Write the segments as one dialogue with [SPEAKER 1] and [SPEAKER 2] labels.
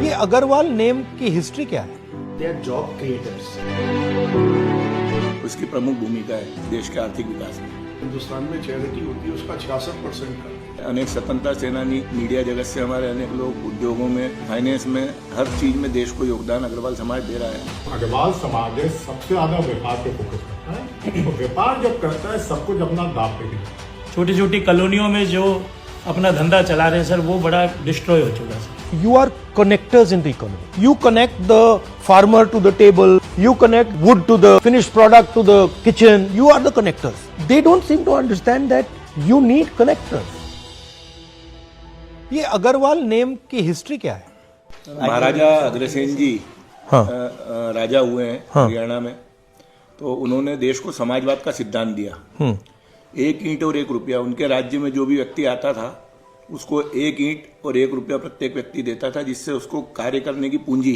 [SPEAKER 1] ये अग्रवाल नेम की हिस्ट्री क्या है?
[SPEAKER 2] They are job creators.
[SPEAKER 3] उसकी प्रमुख भूमिका है देश के आर्थिक विकास में।
[SPEAKER 4] हिंदुस्तान में चैरिटी होती है उसका 66% का।
[SPEAKER 3] अनेक स्वतंत्रता सेनानी, मीडिया जगत से हमारे अनेक लोग, उद्योगों में, फाइनेंस में, हर चीज में देश को योगदान अग्रवाल समाज दे रहा है।
[SPEAKER 5] अग्रवाल समाज सबसे ज्यादा व्यापार पे फोकस करता है। तो व्यापार जब करता है सब कुछ अपना दाव पे गिरता है।
[SPEAKER 6] छोटी छोटी कॉलोनियों में जो अपना धंधा चला रहे हैं सर, वो बड़ा डिस्ट्रॉय हो चुका है।
[SPEAKER 1] You are connectors in the economy. You connect the farmer to the table. You connect wood to the finished product to the kitchen. You are the connectors. They don't seem to understand that you need connectors. ये Agarwal name की history क्या है?
[SPEAKER 3] महाराजा अग्रसेन जी
[SPEAKER 1] हाँ।
[SPEAKER 3] राजा हुए हैं हरियाणा में, तो उन्होंने देश को समाजवाद का सिद्धांत दिया। 1 ईंट और 1 रुपया, उनके राज्य में जो भी व्यक्ति आता था उसको 1 ईंट और 1 रुपया प्रत्येक व्यक्ति देता था, जिससे उसको कार्य करने की पूंजी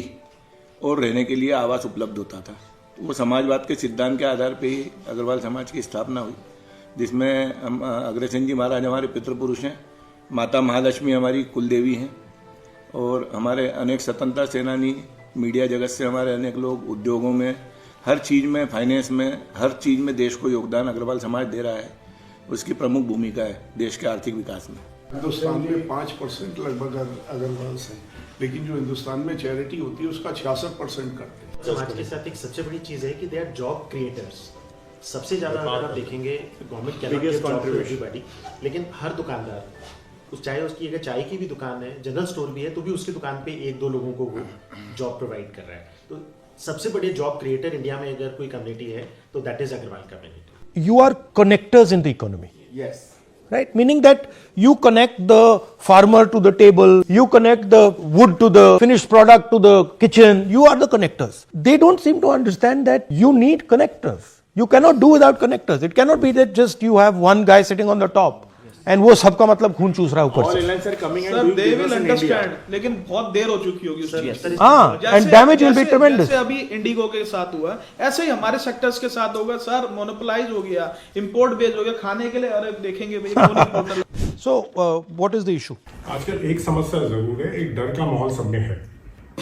[SPEAKER 3] और रहने के लिए आवास उपलब्ध होता था। तो वो समाजवाद के सिद्धांत के आधार पे ही अग्रवाल समाज की स्थापना हुई, जिसमें हम अग्रसेन जी महाराज हमारे पितृपुरुष हैं, माता महालक्ष्मी हमारी कुलदेवी हैं, और हमारे अनेक स्वतंत्रता सेनानी, मीडिया जगत से हमारे अनेक लोग, उद्योगों में, हर चीज़ में, फाइनेंस में, हर चीज़ में देश को योगदान अग्रवाल समाज दे रहा है। उसकी प्रमुख भूमिका है देश के आर्थिक विकास में।
[SPEAKER 4] हिंदुस्तान में 5% लगभग अग्रवाल से, लेकिन जो हिंदुस्तान में चैरिटी होती है उसका 66% करते हैं।
[SPEAKER 2] समाज के साथ एक सबसे बड़ी चीज है कि दे आर जॉब क्रिएटर्स। सबसे ज्यादा अगर आप देखेंगे government can not give job to everybody, लेकिन हर दुकानदार, चाहे उसकी अगर चाय की भी दुकान है, जनरल स्टोर भी है, तो भी उसकी दुकान पे 1-2 लोगों को वो जॉब प्रोवाइड कर रहा है। तो सबसे बड़े जॉब क्रिएटर इंडिया में अगर कोई कम्युनिटी है तो that is Agarwal community.
[SPEAKER 1] You are connectors in the economy.
[SPEAKER 2] Yes.
[SPEAKER 1] Right? Meaning that you connect the farmer to the table, you connect the wood to the finished product to the kitchen, you are the connectors. They don't seem to understand that you need connectors. You cannot do without connectors. It cannot be that just you have one guy sitting on the top and वो सबका मतलब खून चूस रहा है ऊपर से।
[SPEAKER 7] Sir they will understand, लेकिन बहुत देर हो चुकी होगी सर।
[SPEAKER 1] हाँ, and damage will be tremendous.
[SPEAKER 7] जैसे अभी इंडिगो के साथ हुआ, ऐसे ही हमारे सेक्टर्स के साथ होगा सर। मोनोपोलाइज हो गया, इंपोर्ट बेस्ड हो गया खाने के लिए। अरे देखेंगे भाई।
[SPEAKER 1] So what is the issue?
[SPEAKER 5] आजकल एक समस्या जरूर है, एक डर का माहौल सब में है।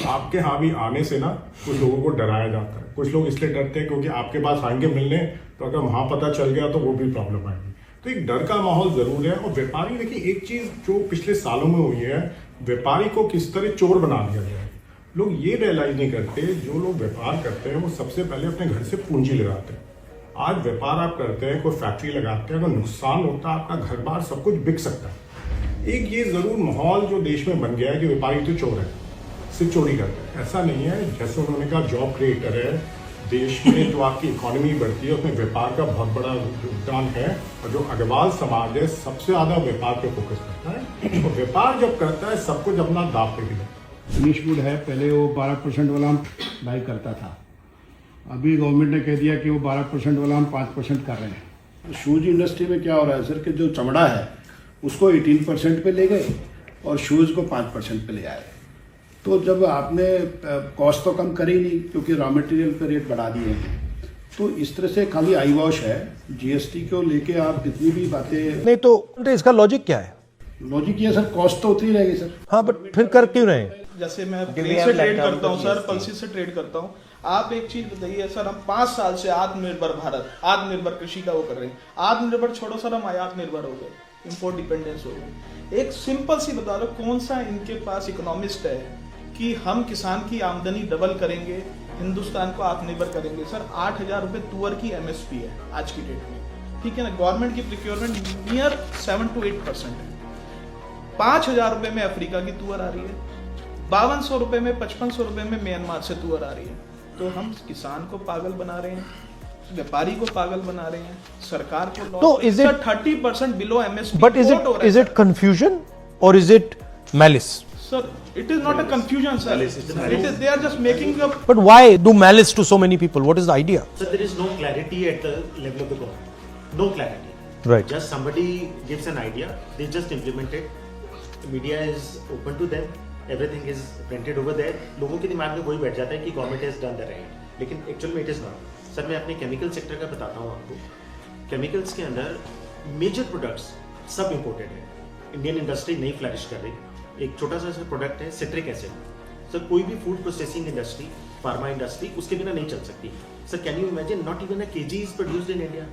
[SPEAKER 5] आपके यहाँ भी आने से ना कुछ लोगों को डराया जाता है। कुछ लोग इसलिए डरते हैं क्योंकि आपके पास आएंगे मिलने, तो अगर वहां पता चल गया तो वो भी प्रॉब्लम आएगी। तो एक डर का माहौल जरूर है। और व्यापारी, देखिए एक चीज जो पिछले सालों में हुई है, व्यापारी को किस तरह चोर बना दिया गया है। लोग ये रियलाइज नहीं करते, जो लोग व्यापार करते हैं वो सबसे पहले अपने घर से पूंजी लगाते हैं। आज व्यापार आप करते हैं, कोई फैक्ट्री लगाते हैं, अगर नुकसान होता है आपका घर बार सब कुछ बिक सकता है। एक ये जरूर माहौल जो देश में बन गया है कि व्यापारी तो चोर है, सिर्फ चोरी करते हैं, ऐसा नहीं है। जैसे उन्होंने कहा जॉब क्रिएटर है, देश में जो आपकी इकोनॉमी बढ़ती है उसमें व्यापार का बहुत बड़ा योगदान है। और जो अग्रवाल समाज है सबसे ज्यादा व्यापार पे फोकस करता है। तो व्यापार जब करता है सब कुछ अपना दाव पे गिरता है।
[SPEAKER 8] फिनिश गुड है, पहले वो 12% वाला हम बाई करता था, अभी गवर्नमेंट ने कह दिया कि वो 12% वाला हम 5% कर रहे हैं।
[SPEAKER 4] शूज इंडस्ट्री में क्या हो रहा है सर कि जो चमड़ा है उसको 18% पे ले गए और शूज को 5% पे ले आए। तो जब आपने कॉस्ट तो कम करी नहीं क्योंकि रॉ मटेरियल पे रेट बढ़ा दिए हैं, तो इस तरह से खाली आई वॉश है। जीएसटी को लेके आप कितनी भी बातें
[SPEAKER 1] नहीं तो इसका लॉजिक क्या है?
[SPEAKER 4] लॉजिक ये सर, कॉस्ट तो उतरी रहेगी सर।
[SPEAKER 1] हाँ, बट फिर कर क्यों रहे?
[SPEAKER 7] जैसे मैं ग्रेन से ट्रेड करता हूँ सर, पल्सी से ट्रेड करता हूँ। आप एक चीज बताइए सर, हम 5 साल से आत्मनिर्भर भारत, आत्मनिर्भर कृषि का वो कर रहे हैं। आत्मनिर्भर छोड़ो सर, हम आयात निर्भर हो गए, इंपोर्ट डिपेंडेंस हो गए। एक सिंपल सी बता दो, कौन सा इनके पास इकोनॉमिस्ट है कि हम किसान की आमदनी डबल करेंगे, हिंदुस्तान को आत्मनिर्भर करेंगे। सर 8,000 रुपए तुअर की एमएसपी है आज की डेट में, ठीक है ना। गवर्नमेंट की प्रोक्योरमेंट नियर 7 to 8% है। 5,000 रुपए में अफ्रीका की तुअर आ रही है, 5200 रुपए में, 5500 रुपए में म्यांमार से तुअर आ रही है। तो हम किसान को पागल बना रहे हैं, व्यापारी को पागल बना रहे हैं, सरकार को।
[SPEAKER 1] तो is it
[SPEAKER 7] 30% below MSP?
[SPEAKER 1] But is it confusion और is it malice?
[SPEAKER 7] Sir, it is not a confusion, sir. It is, they are just making up.
[SPEAKER 1] But why do malice to so many people? What is the idea?
[SPEAKER 2] So there is no clarity at the level of the government. No clarity.
[SPEAKER 1] Right.
[SPEAKER 2] Just somebody gives an idea, they just implement it. The media is open to them. Everything is printed over there. लोगों के दिमाग में वही बैठ जाता है कि government has done the right. लेकिन एक्चुअल में it is not. सर मैं अपने केमिकल सेक्टर का बताता हूँ आपको। केमिकल्स के अंदर मेजर प्रोडक्ट्स सब इम्पोर्टेड है। इंडियन इंडस्ट्री नहीं फ्लरिश कर रही। एक छोटा सा प्रोडक्ट है सिट्रिक एसिड। सर कोई भी food processing industry, pharma industry उसके बिना नहीं चल सकती. Sir can you imagine not even a kg is produced in India.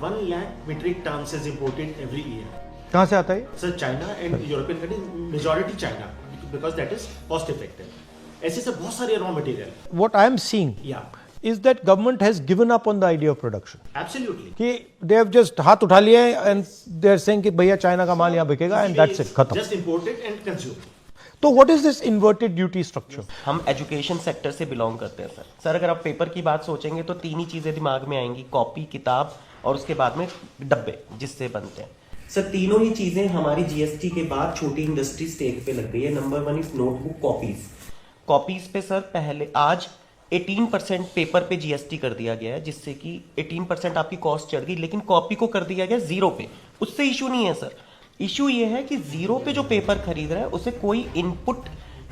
[SPEAKER 2] 1 lakh metric tons is imported every year.
[SPEAKER 1] कहाँ से आता है?
[SPEAKER 2] Sir China and European country, majority China, because that is cost effective. ऐसे से बहुत सारे raw material.
[SPEAKER 1] What I am seeing is that government has given up on the idea of production.
[SPEAKER 2] Absolutely.
[SPEAKER 1] कि they have just हाथ उठा लिए and they are saying कि भैया चाइना का माल यहाँ बिकेगा and that's it, खत्म.
[SPEAKER 2] Just imported and consumed.
[SPEAKER 1] तो what is this inverted duty structure?
[SPEAKER 9] हम एजुकेशन सेक्टर से बिलोंग करते हैं सर. अगर आप पेपर की बात सोचेंगे तो 3 ही चीज़ें दिमाग में आएंगी, कॉपी, किताब और उसके बाद में डब्बे जिससे बनते हैं. सर तीनों ही चीज़ें हमारी जीएसटी के बाद छोटी इंडस्ट्री स्टेक पे लग गई है. नंबर 1 इज नोटबुक कॉपीज पे सर पहले आज 18% पेपर पे जीएसटी कर दिया गया है, जिससे कि 18% आपकी कॉस्ट चढ़ गई, लेकिन कॉपी को कर दिया गया 0 पे. उससे इशू नहीं है सर. इशू ये है कि 0 पे जो पेपर खरीद रहा है उसे कोई इनपुट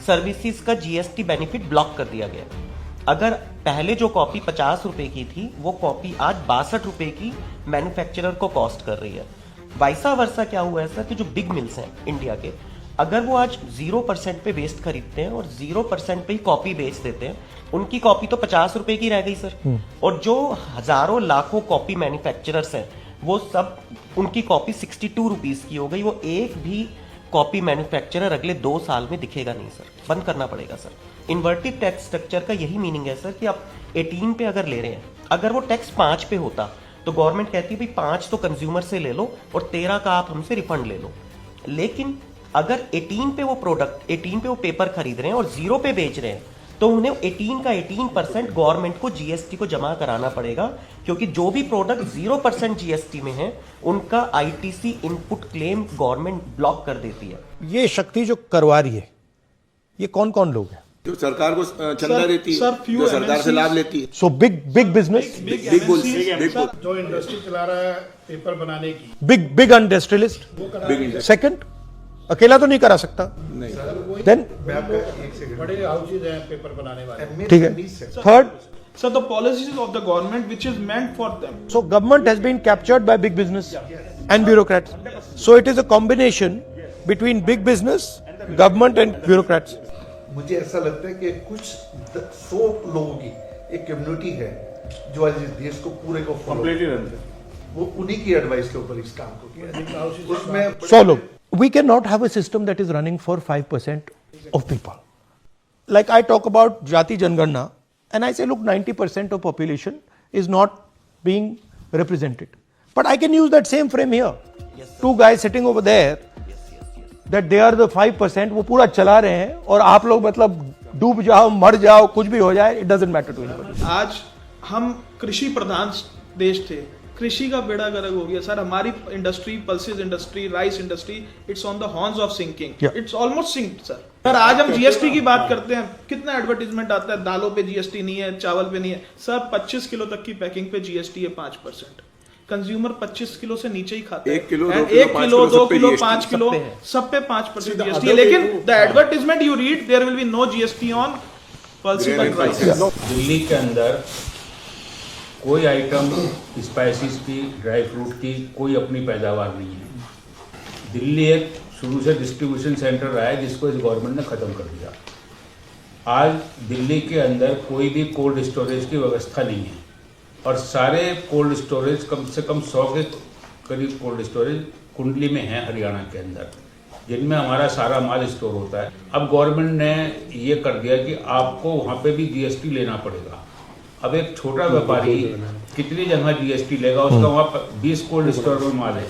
[SPEAKER 9] सर्विसेज का जीएसटी बेनिफिट ब्लॉक कर दिया गया. अगर पहले जो कॉपी 50 रुपए की थी वो कॉपी आज 62 रुपए की मैन्युफैक्चरर को कॉस्ट कर रही है. वाइसा वर्सा क्या हुआ है सर कि जो बिग मिल्स हैं इंडिया के, अगर वो आज 0% पे वेस्ट खरीदते हैं और 0% पे ही कॉपी बेच देते हैं, उनकी कॉपी तो 50 रुपए की रह गई सर. और जो हजारों लाखों कॉपी मैन्युफैक्चरर्स हैं वो सब उनकी कॉपी 62 रुपीज की हो गई. वो एक भी कॉपी मैन्युफैक्चरर अगले 2 साल में दिखेगा नहीं सर. बंद करना पड़ेगा सर. इन्वर्टेड टैक्स स्ट्रक्चर का यही मीनिंग है सर कि आप 18 पे अगर ले रहे हैं, अगर वो टैक्स 5 पे होता तो गवर्नमेंट कहती है भाई 5 तो कंज्यूमर से ले लो और 13 का आप हमसे रिफंड ले लो. लेकिन अगर 18 पे वो प्रोडक्ट 18 पे वो पेपर खरीद रहे हैं और 0 पे बेच रहे हैं तो उन्हें 18 का 18% गवर्नमेंट को जीएसटी को जमा कराना पड़ेगा, क्योंकि जो भी प्रोडक्ट 0% जीएसटी में है उनका ITC input claim government block कर देती है.
[SPEAKER 1] ये शक्ति जो करवा रही है, ये कौन कौन लोग हैं?
[SPEAKER 3] जो सरकार को चंदा देती है,
[SPEAKER 7] सर, few
[SPEAKER 3] जो सरकार से
[SPEAKER 7] MNCs
[SPEAKER 3] लाभ लेती है.
[SPEAKER 1] So big business,
[SPEAKER 3] big bulls, big bull,
[SPEAKER 4] जो इंडस्ट्री चला रहा है पेपर बनाने की,
[SPEAKER 1] big industrialist.
[SPEAKER 3] बिग
[SPEAKER 1] Second, अकेला तो नहीं करा सकता. Then
[SPEAKER 4] बड़े हाउसेज हैं पेपर बनाने वाले.
[SPEAKER 1] ठीक है. Third,
[SPEAKER 7] So the policies of the government which is meant for them.
[SPEAKER 1] so government has been captured by big business and bureaucrats. So it is a combination between big business, government and bureaucrats.
[SPEAKER 10] मुझे ऐसा लगता है कि कुछ 100 लोगों की एक community है जो आज इस देश को पूरे को
[SPEAKER 3] कंप्लीटली रन है.
[SPEAKER 10] वो उन्हीं की एडवाइस के ऊपर इस काम को किया है. उसमें
[SPEAKER 1] So look, we cannot have a system that is running for 5% of people. Like I talk about Jati Janganna and I say look, 90% of population is not being represented. But I can use that same frame here. Two guys sitting over there, that they are the 5%, वो पूरा चला रहे हैं और आप लोग मतलब डूब जाओ, मर जाओ, कुछ भी हो जाए, it doesn't matter to anybody.
[SPEAKER 7] आज हम कृषि प्रधान देश थे, कृषि का बेड़ा गर्क हो गया सर. हमारी industry, pulses industry, rice industry, it's on the horns of sinking. It's almost sinked sir. Sir आज हम जीएसटी की बात करते हैं, कितना एडवर्टीजमेंट आता है, दालों पे जीएसटी नहीं है, चावल पे नहीं है. सर 25 किलो तक की पैकिंग पे जीएसटी है 5%. कंज्यूमर 25 किलो से नीचे ही खाता है.
[SPEAKER 3] 1 किलो,
[SPEAKER 7] 2 किलो, 5 किलो, सब पे 5% जीएसटी है. लेकिन the advertisement you read, there will be no GST on pulses and rice.
[SPEAKER 11] Delhi के अंदर कोई आइटम स्पाइसेस की, ड्राई फ्रूट की कोई अपनी पैदावार नहीं है. दिल्ली एक शुरू से डिस्ट्रीब्यूशन सेंटर रहा है जिसको इस गवर्नमेंट ने ख़त्म कर दिया. आज दिल्ली के अंदर कोई भी कोल्ड स्टोरेज की व्यवस्था नहीं है और सारे कोल्ड स्टोरेज कम से कम 100 के करीब कोल्ड स्टोरेज कुंडली में है हरियाणा के अंदर, जिनमें हमारा सारा माल स्टोर होता है. अब गवर्नमेंट ने ये कर दिया कि आपको वहाँ पे भी जीएसटी लेना पड़ेगा. अब एक छोटा व्यापारी कितनी जगह जीएसटी लेगा, उसका वहाँ पर 20 कोल्ड स्टोर में माल है.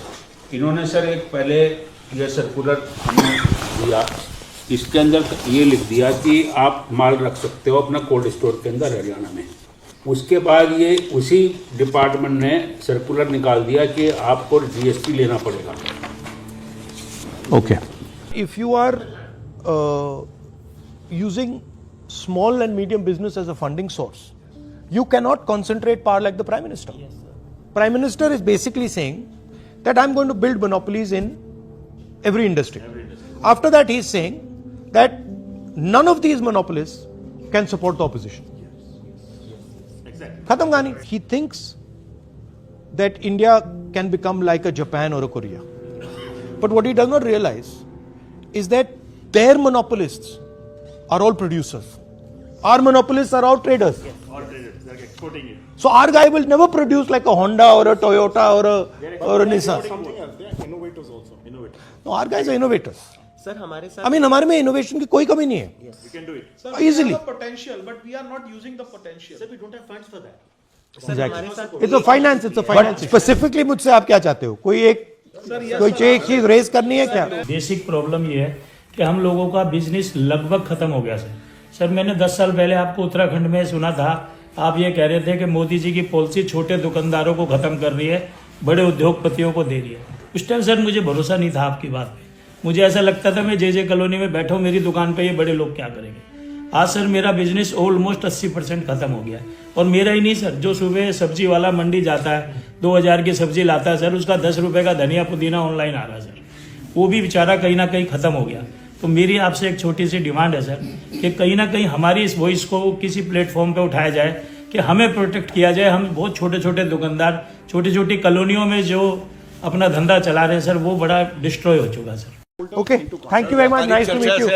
[SPEAKER 11] इन्होंने सर एक पहले ये सर्कुलर दिया, इसके अंदर ये लिख दिया कि आप माल रख सकते हो अपना कोल्ड स्टोर के अंदर हरियाणा में. उसके बाद ये उसी डिपार्टमेंट ने सर्कुलर निकाल दिया कि आपको जीएसटी लेना पड़ेगा.
[SPEAKER 1] Okay. If you are using small and medium business as a funding source, you cannot concentrate power like the Prime Minister.
[SPEAKER 9] Yes, sir.
[SPEAKER 1] Prime Minister is basically saying that I'm going to build monopolies in every industry. After that, he is saying that none of these monopolies can support the opposition. Khatam Gani. He thinks that India can become like a Japan or a Korea. But what he does not realize is that their monopolists are all producers. Our monopolists are all traders. So our guy will never produce like a Honda or a Toyota or a Nissan.
[SPEAKER 5] Innovators also. Innovators.
[SPEAKER 1] No, our guys are innovators.
[SPEAKER 9] Sir हमारे साथ
[SPEAKER 1] I mean, हमारे में innovation की कोई कमी नहीं है.
[SPEAKER 5] We can do it.
[SPEAKER 7] Sir,
[SPEAKER 1] Easily.
[SPEAKER 7] we have the potential, but we are not using the potential.
[SPEAKER 2] Sir, we don't have funds for that.
[SPEAKER 9] Sir हमारे साथ
[SPEAKER 1] It's a finance. But specifically मुझसे आप क्या चाहते हो? कोई एक चीज रेज करनी है क्या?
[SPEAKER 6] बेसिक प्रॉब्लम ये है कि हम लोगों का बिजनेस लगभग खत्म हो गया सर मैंने 10 साल पहले आपको उत्तराखंड में सुना था, आप ये कह रहे थे कि मोदी जी की पॉलिसी छोटे दुकानदारों को खत्म कर रही है, बड़े उद्योगपतियों को दे रही है. उस टाइम सर मुझे भरोसा नहीं था आपकी बात पे. मुझे ऐसा लगता था मैं जे कॉलोनी में बैठा हूँ, मेरी दुकान पे ये बड़े लोग क्या करेंगे. आज सर मेरा बिजनेस ऑलमोस्ट 80% खत्म हो गया है. और मेरा ही नहीं सर, जो सुबह सब्जी वाला मंडी जाता है 2000 की सब्जी लाता है सर, उसका 10 रुपए का धनिया पुदीना ऑनलाइन आ रहा है सर, वो भी बेचारा कहीं ना कहीं खत्म हो गया. तो मेरी आपसे एक छोटी सी डिमांड है सर कि कहीं ना कहीं हमारी इस वॉइस को किसी प्लेटफॉर्म पे उठाया जाए कि हमें प्रोटेक्ट किया जाए. हम बहुत छोटे छोटे दुकानदार छोटी छोटी कॉलोनियों में जो अपना धंधा चला रहे हैं सर, वो बड़ा डिस्ट्रॉय हो चुका है sir.
[SPEAKER 1] Okay, thank you very much. Nice to meet you.